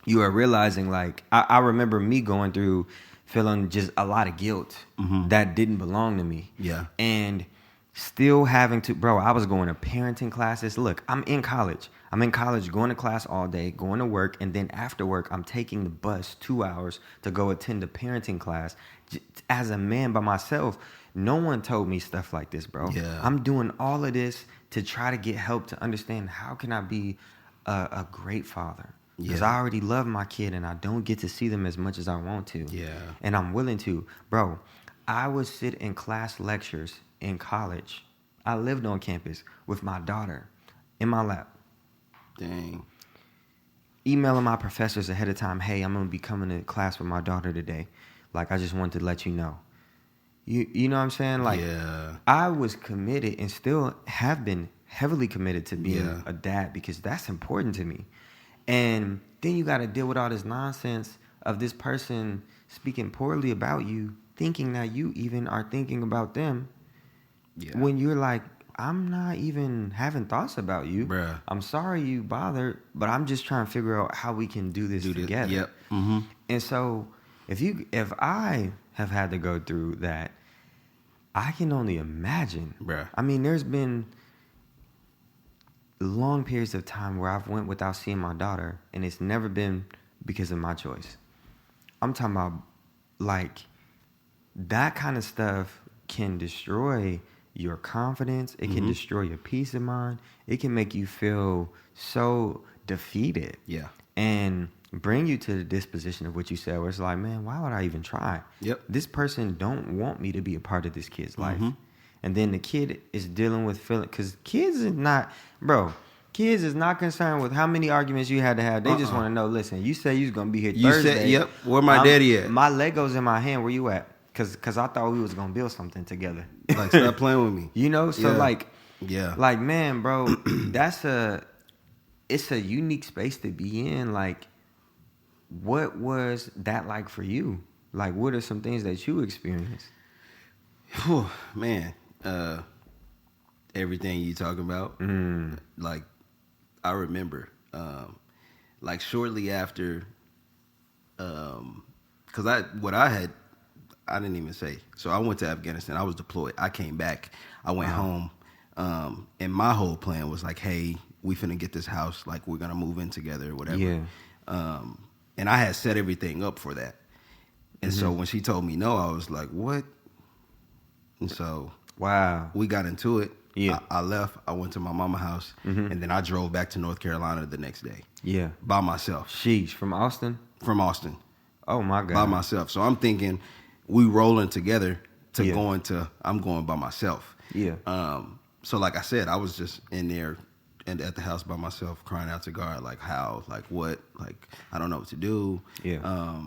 you are realizing, like, I remember me going through feeling just a lot of guilt that didn't belong to me. Yeah. And still having to, bro, I was going to parenting classes. Look, I'm in college, going to class all day, going to work, and then after work, I'm taking the bus 2 hours to go attend a parenting class. As a man by myself, no one told me stuff like this, bro. Yeah. I'm doing all of this to try to get help to understand how can I be a great father. Because I already love my kid and I don't get to see them as much as I want to. Yeah. And I'm willing to. Bro, I would sit in class lectures in college. I lived on campus with my daughter in my lap. Dang. Emailing my professors ahead of time, hey, I'm going to be coming to class with my daughter today. Like, I just wanted to let you know. You know what I'm saying? Like, I was committed and still have been heavily committed to being a dad because that's important to me. And then you got to deal with all this nonsense of this person speaking poorly about you, thinking that you even are thinking about them. Yeah. When you're like, I'm not even having thoughts about you. Bruh. I'm sorry you bothered, but I'm just trying to figure out how we can do this together. Yep. Mm-hmm. And so if I have had to go through that, I can only imagine. Bruh. I mean, there's been long periods of time where I've went without seeing my daughter, and it's never been because of my choice. I'm talking about, like, that kind of stuff can destroy your confidence. It can destroy your peace of mind. It can make you feel so defeated. Yeah. And bring you to the disposition of what you said, where it's like, man, why would I even try? Yep. This person don't want me to be a part of this kid's life. And then the kid is dealing with feeling, because kids is not concerned with how many arguments you had to have. They just want to know, listen, you said you was going to be here Thursday. Said, yep, where my daddy at? My Legos in my hand, where you at? Because I thought we was going to build something together. Like, stop playing with me. You know, so like, Yeah. Like, man, bro, it's a unique space to be in. Like, what was that like for you? Like, what are some things that you experienced? Whew, man, everything you talking about. Like, I remember, like shortly after, because I didn't even say. So I went to Afghanistan. I was deployed. I came back. I went home, and my whole plan was like, hey, we finna get this house. Like, we're gonna move in together or whatever. Yeah. And I had set everything up for that. And so when she told me no, I was like, what? And so wow, we got into it. Yeah. I left. I went to my mama's house, and then I drove back to North Carolina the next day. Yeah. By myself. Sheesh, from Austin? From Austin. Oh my God. By myself. So I'm thinking we rolling together to I'm going by myself. Yeah. So like I said, I was just in there and at the house by myself, crying out to God, like how, like what, like I don't know what to do. Yeah.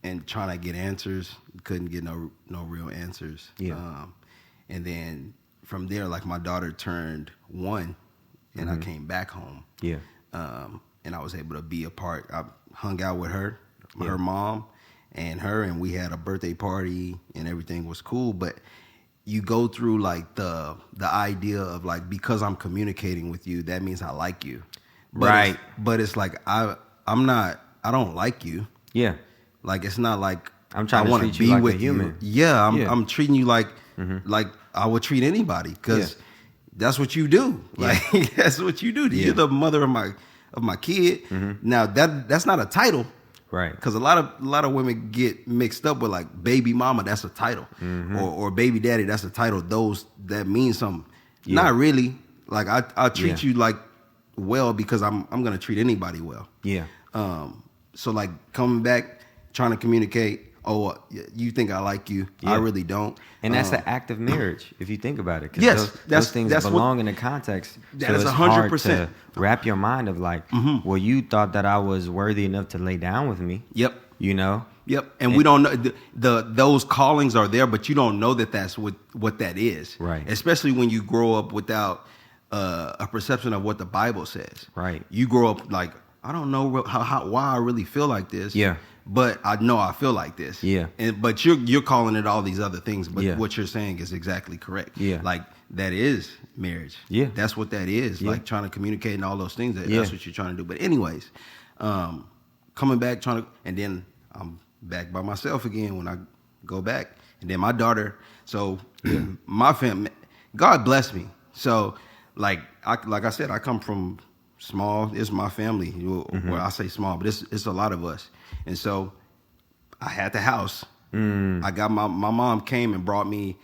And trying to get answers, couldn't get no real answers. Yeah. And then from there, like my daughter turned 1, and I came back home. Yeah. And I was able to be a part. I hung out with her, her mom, and we had a birthday party, and everything was cool. But you go through like the idea of like, because I'm communicating with you, that means I like you. But right. But it's like I don't like you. Yeah. Like, it's not like I'm trying to treat you like a human. Yeah, I'm treating you like I would treat anybody, because that's what you do. Like, that's what you do. You're the mother of my kid. Now that's not a title, right? Because a lot of women get mixed up with like baby mama. That's a title, or baby daddy. That's a title. That means something. Not really. Like I treat you like well because I'm gonna treat anybody well. Yeah. So like coming back, trying to communicate. Oh, you think I like you? I really don't. And that's the act of marriage, if you think about it. Yes, those things belong in the context. That is 100%. Wrap your mind of like, well, you thought that I was worthy enough to lay down with me. Yep. You know. Yep. And we don't know those callings are there, but you don't know that that's what that is. Right. Especially when you grow up without a perception of what the Bible says. Right. You grow up like, I don't know why I really feel like this. Yeah. But I know I feel like this. Yeah. But you're calling it all these other things. But what you're saying is exactly correct. Yeah. Like, that is marriage. Yeah. That's what that is. Yeah. Like trying to communicate and all those things. That's what you're trying to do. But anyways, coming back, and then I'm back by myself again when I go back. And then my daughter. So my family, God bless me. So like I said, I come from small. It's my family. Well, I say small, but it's a lot of us. And so I had the house. I got my mom came and brought me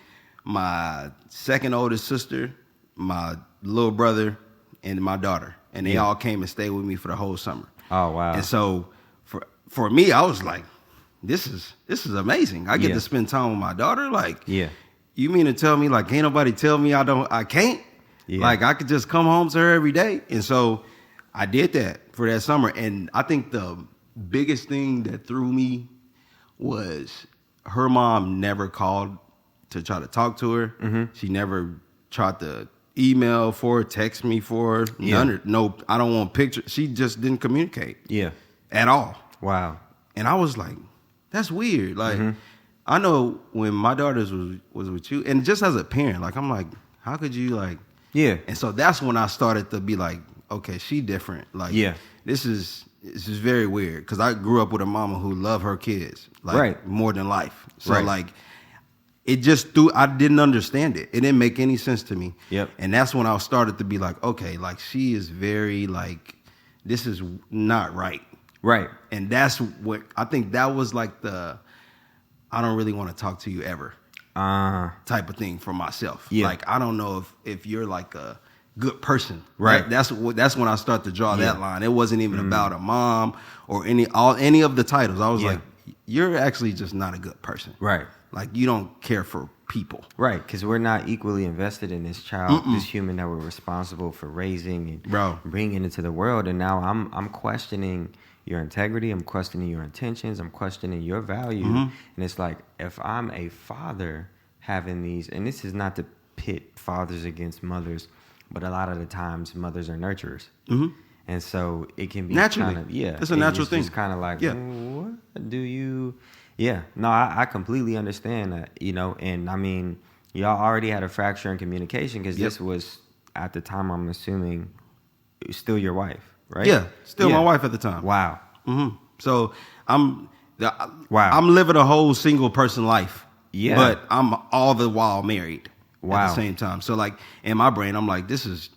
my second oldest sister, my little brother, and my daughter. And they all came and stayed with me for the whole summer. Oh, wow. And so for me, I was like, this is amazing. I get to spend time with my daughter. Like, you mean to tell me like ain't nobody tell me I can't? Yeah. Like, I could just come home to her every day. And so I did that for that summer. And I think the biggest thing that threw me was her mom never called to try to talk to her. She never tried to email for her, text me for her. No, I don't want pictures. She just didn't communicate. At all. Wow. And I was like, that's weird. Like, I know when my daughters was with you, and just as a parent, like, I'm like, how could you like? Yeah. And so that's when I started to be like, okay, she different. Like, this is very weird, because I grew up with a mama who loved her kids like more than life. So like, it just I didn't understand it. It didn't make any sense to me. And that's when I started to be like, okay, like she is very like, this is not right. Right. And that's what I think that was like the I don't really want to talk to you ever type of thing for myself. Like, I don't know if you're like a good person. Right. That's when I start to draw that line. It wasn't even about a mom or any of the titles. I was like, you're actually just not a good person. Right. Like, you don't care for people. Right. Because we're not equally invested in this child, this human that we're responsible for raising and bringing into the world. And now I'm questioning your integrity. I'm questioning your intentions. I'm questioning your value. And it's like, if I'm a father having these, and this is not to pit fathers against mothers, but a lot of the times mothers are nurturers. And so it can be naturally. It's a natural thing. It's kind of like, what do you? Yeah, no, I completely understand that, and I mean, y'all already had a fracture in communication because this was, at the time, I'm assuming, still your wife, right? Yeah, still my wife at the time. Wow. So I'm living a whole single person life. Yeah. But I'm all the while married at the same time. So like in my brain, I'm like, this is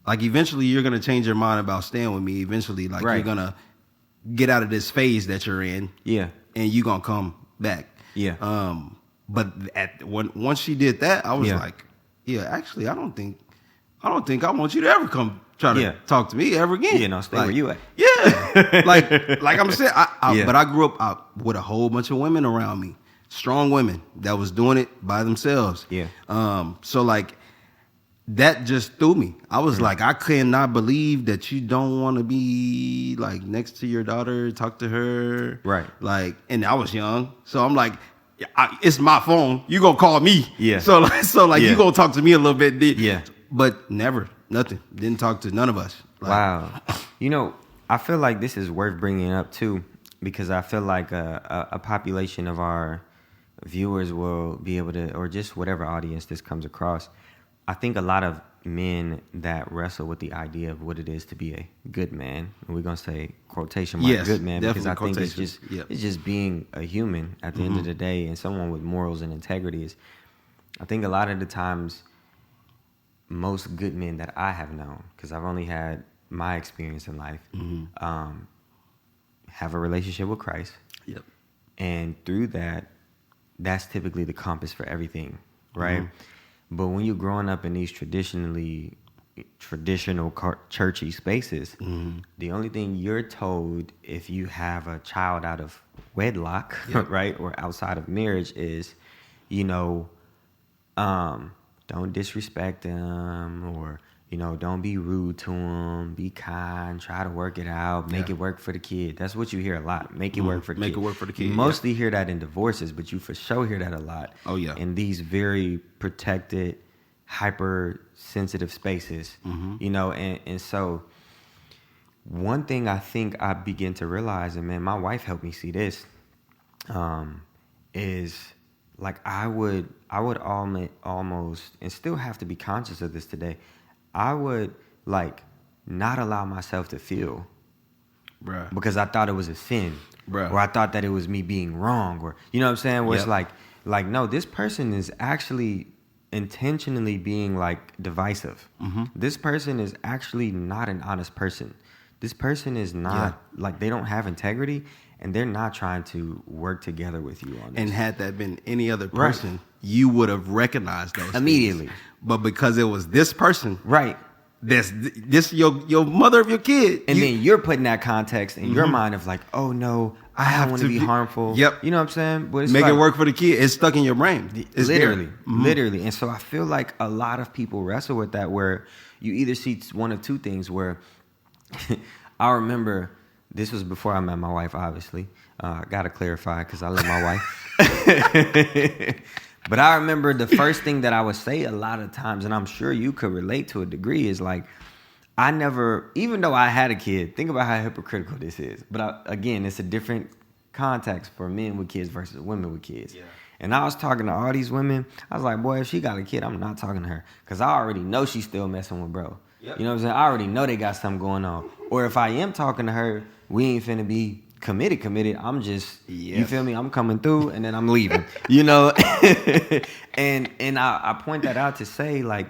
like eventually you're gonna change your mind about staying with me. Eventually, like you're gonna get out of this phase that you're in. Yeah. And you're gonna come back. Yeah. But once she did that, I was like, actually I don't think I want you to ever come try to talk to me ever again. Yeah, no, stay where you at. Yeah. like I'm saying, but I grew up with a whole bunch of women around me. Strong women that was doing it by themselves. Yeah. So like that just threw me. I was like, I cannot believe that you don't want to be like next to your daughter, talk to her. Right. Like, and I was young, so I'm like, it's my phone. You gonna call me? Yeah. So you gonna talk to me a little bit? Yeah. But never, nothing. Didn't talk to none of us. Like, wow. I feel like this is worth bringing up too, because I feel like a population of our viewers will be able to, or just whatever audience this comes across. I think a lot of men that wrestle with the idea of what it is to be a good man, and we're gonna say quotation mark good man, because I think it's just being a human at the end of the day, and someone with morals and integrity. I think a lot of the times, most good men that I have known, because I've only had my experience in life, have a relationship with Christ. Yep. And through that, that's typically the compass for everything, right? But when you're growing up in these traditional churchy spaces, the only thing you're told if you have a child out of wedlock, right, or outside of marriage is, don't disrespect them, or don't be rude to them. Be kind. Try to work it out. Make it work for the kid. That's what you hear a lot. Make it work for the kid. Make it work for the kid. You mostly hear that in divorces, but you for sure hear that a lot. Oh yeah. In these very protected, hypersensitive spaces, and so one thing I think I begin to realize, and man, my wife helped me see this, is like I would almost, and still have to be conscious of this today, I would like not allow myself to feel, bruh, because I thought it was a sin, bruh, or I thought that it was me being wrong, or you know what I'm saying? Where it's like no, this person is actually intentionally being like divisive. This person is actually not an honest person. This person is not like, they don't have integrity, and they're not trying to work together with you on this. And had that been any other person, you would have recognized those immediately. Things. But because it was this person, right? This your mother of your kid, and then you're putting that context in your mind of like, oh no, I don't want to be harmful. Yep. You know what I'm saying? But it's make it work for the kid. It's stuck in your brain. It's literally. And so I feel like a lot of people wrestle with that, where you either see one of two things. Where I remember, this was before I met my wife, obviously. I got to clarify because I love my wife. But I remember the first thing that I would say a lot of times, and I'm sure you could relate to a degree, is like, I never, even though I had a kid, think about how hypocritical this is. But again, it's a different context for men with kids versus women with kids. Yeah. And I was talking to all these women. I was like, boy, if she got a kid, I'm not talking to her, because I already know she's still messing with bro. Yep. You know what I'm saying? I already know they got something going on. Or if I am talking to her, we ain't finna be committed. I'm just, you feel me? I'm coming through and then I'm leaving, and I point that out to say, like,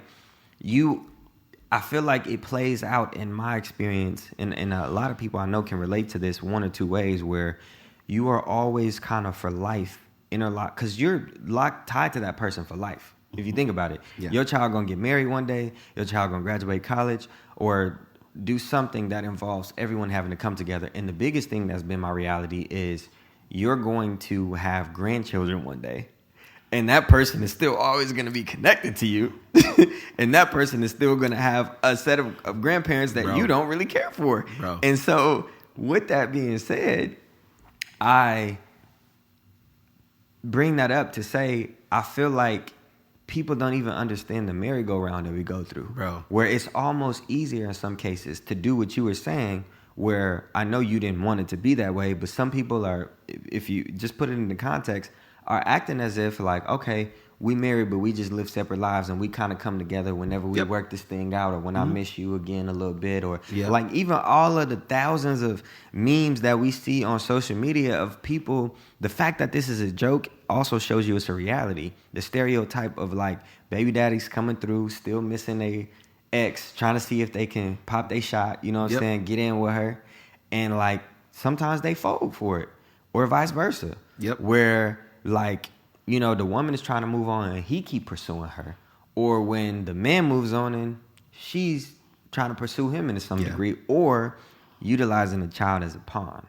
I feel like it plays out in my experience, and a lot of people I know can relate to this one or two ways, where you are always kind of for life interlocked, because you're tied to that person for life. If you think about it, your child gonna get married one day, your child gonna graduate college, or do something that involves everyone having to come together. And the biggest thing that's been my reality is you're going to have grandchildren one day, and that person is still always going to be connected to you. And that person is still going to have a set of grandparents that you don't really care for. Bro. And so with that being said, I bring that up to say, I feel like people don't even understand the merry-go-round that we go through. Bro. Where it's almost easier in some cases to do what you were saying, where I know you didn't want it to be that way, but some people are, if you just put it into context, are acting as if like, okay, we married, but we just live separate lives and we kind of come together whenever we work this thing out, or when I miss you again a little bit, or like even all of the thousands of memes that we see on social media of people, the fact that this is a joke also shows you it's a reality. The stereotype of like baby daddies coming through, still missing a ex, trying to see if they can pop their shot, you know what I'm saying, get in with her. And like sometimes they fold for it, or vice versa. Where like, you know, the woman is trying to move on and he keep pursuing her. Or when the man moves on and she's trying to pursue him in some degree, or utilizing the child as a pawn.